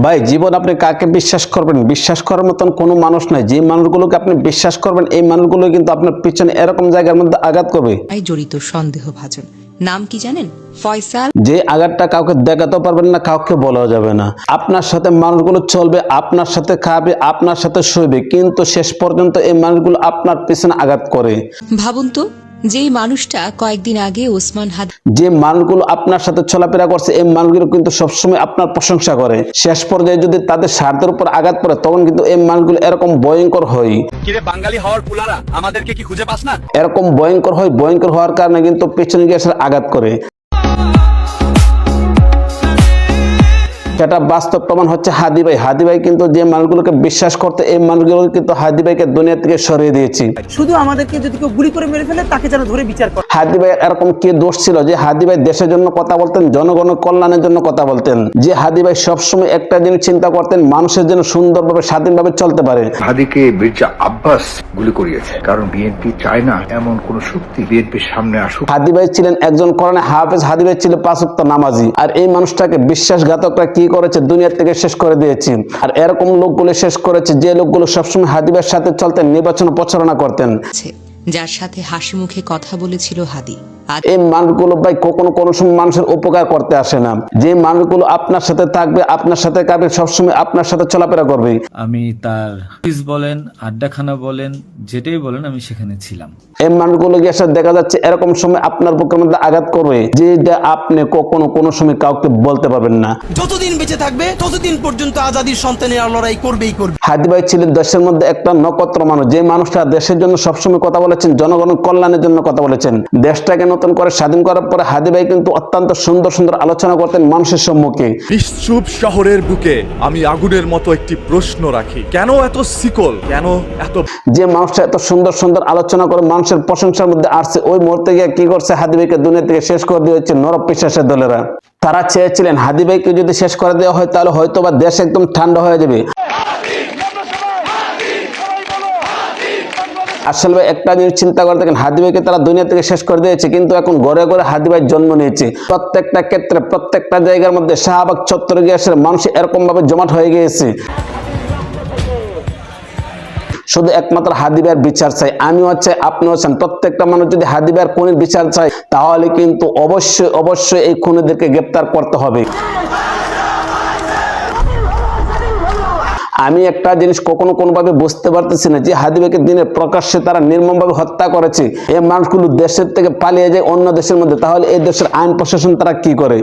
ভাই জীবন আপনি কাকে বিশ্বাস করবেন? বিশ্বাস করার মতন কোনো মানুষ নাই। যে মানুষগুলোকে আপনি বিশ্বাস করবেন এই মানুষগুলো কিন্তু আপনার পিছনে এরকম জায়গার মধ্যে আঘাত করবে। জড়িত সন্দেহভাজন নাম কি জানেন? ফয়সাল। যে আঘাতটা কাউকে দেখাতে পারবেন না, কাউকে বলা যাবে না। আপনার সাথে মানুষগুলো চলবে, আপনার সাথে খাবে, আপনার সাথে শুইবে, কিন্তু শেষ পর্যন্ত এই মানুষগুলো আপনার পিছনে আঘাত করে। ভাবুন তো, যেই মানুষটা কয়েকদিন আগে ওসমান হাদি যে মানুষগুলো আপনার সাথে চলাফেরা করছে এই মানুষগুলো কিন্তু সবসময় আপনার প্রশংসা করে। শেষ পর্যায়ে যদি তাদের স্বার্থের উপর আঘাত পড়ে তখন কিন্তু এই মানুষগুলো এরকম ভয়ঙ্কর হয়। কিরে বাঙালি হওয়ার পুলারা আমাদেরকে কি খুঁজে পাস না? এরকম ভয়ঙ্কর হয়, ভয়ঙ্কর হওয়ার কারণে কিন্তু পেছনে গিয়ে এসে আঘাত করে। সেটা বাস্তব প্রমাণ হচ্ছে হাদি ভাই। হাদি ভাই কিন্তু যে মানুষগুলোকে বিশ্বাস করতে এই মানুষগুলো কিন্তু হাদি ভাইকে দুনিয়া থেকে সরিয়ে দিয়েছি। শুধু আমাদেরকে যদি কেউ গুলি করে মেরে ফেলে তাকে যেন ধরে বিচার করে। হাদি ভাই এরকম কি দোষ ছিল যে হাদি ভাই দেশের জন্য কথা বলতেন, জনগণের কল্যাণের জন্য কথা বলতেন? যে হাদি ভাই সবসময় একটা জিনিস চিন্তা করতেন, মানুষের জন্য সুন্দরভাবে স্বাধীনভাবে চলতে পারে। হাদিকে মির্জা আব্বাস গুলি করিয়েছে, কারণ বিএনপি চায় না এমন কোন শক্তি বিএনপির সামনে আসুক। হাদি ভাই ছিলেন একজন কোরআনে হাফেজ, হাদি ভাই ছিল 5 ওয়াক্ত নামাজি। আর এই মানুষটাকে বিশ্বাসঘাতকরা কি করেছে, দুনিয়া থেকে শেষ করে দিয়েছে। আর এরকম লোকগুলো শেষ করেছে যে লোকগুলো সবসময় হাদি ভাইয়ের সাথে চলতেন, নির্বাচন প্রচারণা করতেন, আছে, যার সাথে হাসি মুখে কথা বলেছিল হাদি। আর এই মানুষগুলো ভাই কখনো কোনো সময় মানুষের উপকার করতে আসে না। যে মানুষগুলো আপনার সাথে থাকবে, আপনার সাথে কাবে, সবসময় আপনার সাথে চলাফেরা করবে। আমি তার অফিস বলেন, আড্ডাখানা বলেন, যেটাই বলেন আমি সেখানে ছিলাম। এই মানুষগুলো গিয়ে দেখা যাচ্ছে এরকম সময় আপনার বুকের মধ্যে আঘাত করবে যেটা আপনি কখনো কোনো সময় কাউকে বলতে পারবেন না। যতদিন বেঁচে থাকবে ততদিন পর্যন্ত আজাদির সন্তানেরা লড়াই করবেই করবে। হাদি ভাই ছিলেন দেশের মধ্যে একটা নক্ষত্র মানুষ, যে মানুষটা দেশের জন্য সবসময় কথা বলেছেন, জনগণের কল্যাণের জন্য কথা বলেছেন। দেশটাকে নতুন করে স্বাধীন করার পরে হাদি ভাই কিন্তু অত্যন্ত সুন্দর সুন্দর আলোচনা করতেন মানুষের সম্মুখে। নিশ্চুপ শহরের বুকে আমি আগুনের মতো একটি প্রশ্ন রাখি, কেন এত শিকল, কেন এত? যে মানুষটা এত সুন্দর সুন্দর আলোচনা করে মানুষের প্রশংসার মধ্যে আসছে, ওই মুহূর্তে গিয়ে কি করছে, হাদি ভাইকে দুনিয়া থেকে শেষ করে দিয়েছে নরক বিশ্বাসের দলেরা। তারা চেয়েছিলেন হাদি ভাইকে যদি শেষ করে দেওয়া হয় তাহলে হয়তো বা দেশ একদম ঠান্ডা হয়ে যাবে। আসলে ভাই একটা জিনিস চিন্তা করে দেখেন, হাদি ভাইকে তারা দুনিয়া থেকে শেষ করে দিয়েছে, কিন্তু এখন ঘরে ঘরে হাদি ভাই জন্ম নিয়েছে। প্রত্যেকটা ক্ষেত্রে, প্রত্যেকটা জায়গার মধ্যে শাহবাগ চত্বরে গিয়ে আসলে মানুষ এরকম ভাবে জমাট হয়ে গিয়েছে। শুধু একমাত্র হাদি ভাইয়ের বিচার চাই, আমিও চাই, আপনিও চান। প্রত্যেকটা মানুষ যদি হাদি ভাইয়ের খুনির বিচার চাই তাহলে কিন্তু অবশ্যই অবশ্যই এই খুনিদেরকে গ্রেপ্তার করতে হবে। আমি একটা জিনিস কখনো কোনোভাবে বুঝতে পারতেছি না যে হাদি ভাইকে দিনের প্রকাশ্যে তারা নির্মমভাবে হত্যা করেছে, এই মানুষগুলো দেশের থেকে পালিয়ে যায় অন্য দেশের মধ্যে, তাহলে এই দেশের আইন প্রশাসন তারা কি করে?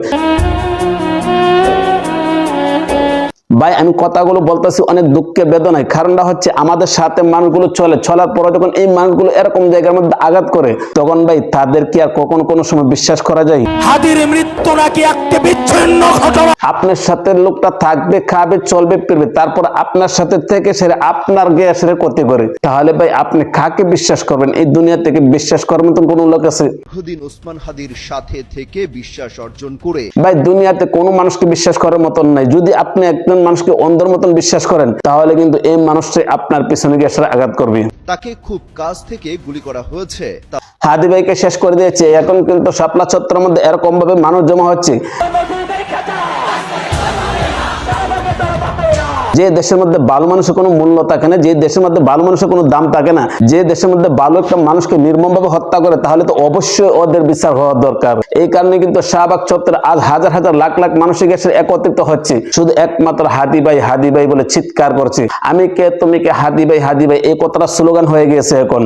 ভাই আমি কথাগুলো বলতেছি অনেক দুঃখে বেদনায়, কারণটা হচ্ছে আমাদের সাথে মানুষগুলো চলার পরে যখন এই মানুষগুলো এরকম জায়গার মধ্যে আঘাত করে তখন ভাই তাদের কি আর কখনো কোনো সময় বিশ্বাস করা যায়? হাদির মৃত্যু নাকি একটা বিচ্ছিন্ন ঘটনা। আপনার সাথে লোকটা থাকবে, খাবে, চলবে, ফিরবে, তারপর আপনার সাথে থেকে সেরে আপনার গ্যাস ক্ষতি করে, তাহলে ভাই আপনি কাকে বিশ্বাস করবেন? এই দুনিয়া থেকে বিশ্বাস করার মতন কোন লোক আছে? দীর্ঘদিন ওসমান হাদির সাথে থেকে বিশ্বাস অর্জন করে ভাই দুনিয়াতে কোনো মানুষকে বিশ্বাস করার মতন নাই। যদি আপনি একজন মানুষকে অন্ধের মতন বিশ্বাস করেন তাহলে কিন্তু এই মানুষটাই আপনার পিছনে গিয়ে আঘাত করবে। তাকে খুব কাছ থেকে গুলি করা হয়েছে। হাদি ভাইকে শেষ করে দিয়েছে। এখন কিন্তু শাপলা চত্বরের মধ্যে এরকম ভাবে মানুষ জমা হচ্ছে। যে দেশের মধ্যে ভালো মানুষের কোনো মূল্য থাকে না, যে দেশের মধ্যে ভালো মানুষের কোনো দাম থাকে না, যে দেশের মধ্যে ভালো একটা মানুষকে নির্মমভাবে হত্যা করে তাহলে তো অবশ্যই ওদের বিচার হওয়া দরকার। এই কারণে কিন্তু শাহবাগ চত্বরে আজ হাজার হাজার লাখ লাখ মানুষের কাছে একত্রিত হচ্ছে, শুধু একমাত্র হাদি ভাই বলে চিৎকার করছে। আমি কে, তুমি কে, হাদি ভাই এই কথাটা স্লোগান হয়ে গিয়েছে এখন।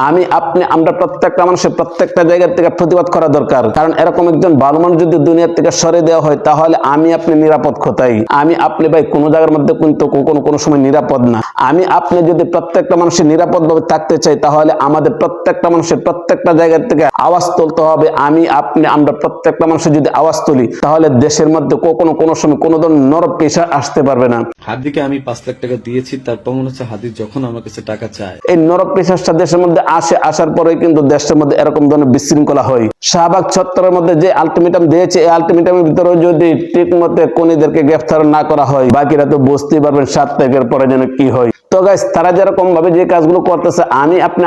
আমি, আপনি, আমরা প্রত্যেকটা মানুষের প্রত্যেকটা জায়গা থেকে প্রতিবাদ করা দরকার। কারণ এরকম একজন ভালো মানুষ যদি দুনিয়া থেকে সরে দেওয়া হয় তাহলে আমি আপনি নিরাপদ কোথায়? আমি আপনি ভাই কোনো জায়গার মধ্যে কিন্তু কোনো সময় নিরাপদ না। আমি আপনি যদি প্রত্যেকটা মানুষের নিরাপদ ভাবে থাকতে চাই তাহলে আমাদের প্রত্যেকটা মানুষের প্রত্যেকটা জায়গা থেকে আওয়াজ তুলতে হবে। আমি আপনি আমরা প্রত্যেকটা মানুষের যদি আওয়াজ তুলি তাহলে দেশের মধ্যে কোনো সময় কোনো ধরনের নরক পেশা আসতে পারবে না। হাদিকে আমি 5 লাখ টাকা দিয়েছি, তার প্রমাণ হচ্ছে হাদি যখন আমার কাছে টাকা চায়, এই নরক পেশাটা দেশের মধ্যে আসার পরে কিন্তু দেশের মধ্যে এরকম ধরনের বিশৃঙ্খলা হয়। শাহবাগ চত্বরের মধ্যে যে আলটিমেটাম দিয়েছে এই আলটিমেটামের ভিতরে যদি ঠিক মতো কোনিদেরকে গ্রেফতার না করা হয় বাকিরা তো বুঝতেই পারবেন 7 তারিখের পরে যেন কি হয়। তো তো গাইস, তারা যেরকম ভাবে যে কাজগুলো করতেছে,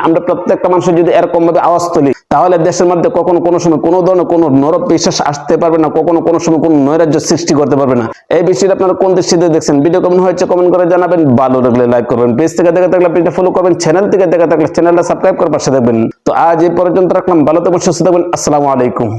আমরা প্রত্যেকটা মানুষের যদি এরকম ভাবে আওয়াজ তুলি, তাহলে দেশের মধ্যে কখনো কোনো সময় কোনো ধরনের কোনো নরক বিশ্বাস আসতে পারবে না, কখনো কোনো সময় কোনো নৈরাজ্য সৃষ্টি করতে পারবে না। এই বিষয়টা আপনারা কোন দৃষ্টিতে দেখছেন? ভিডিও কেমন হয়েছে কমেন্ট করে জানাবেন, ভালো লাগলে লাইক করবেন, পেজ থেকে দেখে থাকলে পেজটা ফলো করবেন, চ্যানেল থেকে দেখে থাকলে চ্যানেলটা সাবস্ক্রাইব করে পাশে থাকবেন। তো আজ এই পর্যন্ত রাখলাম, ভালো থাকবেন, সুস্থ থাকবেন, আসসালামু আলাইকুম।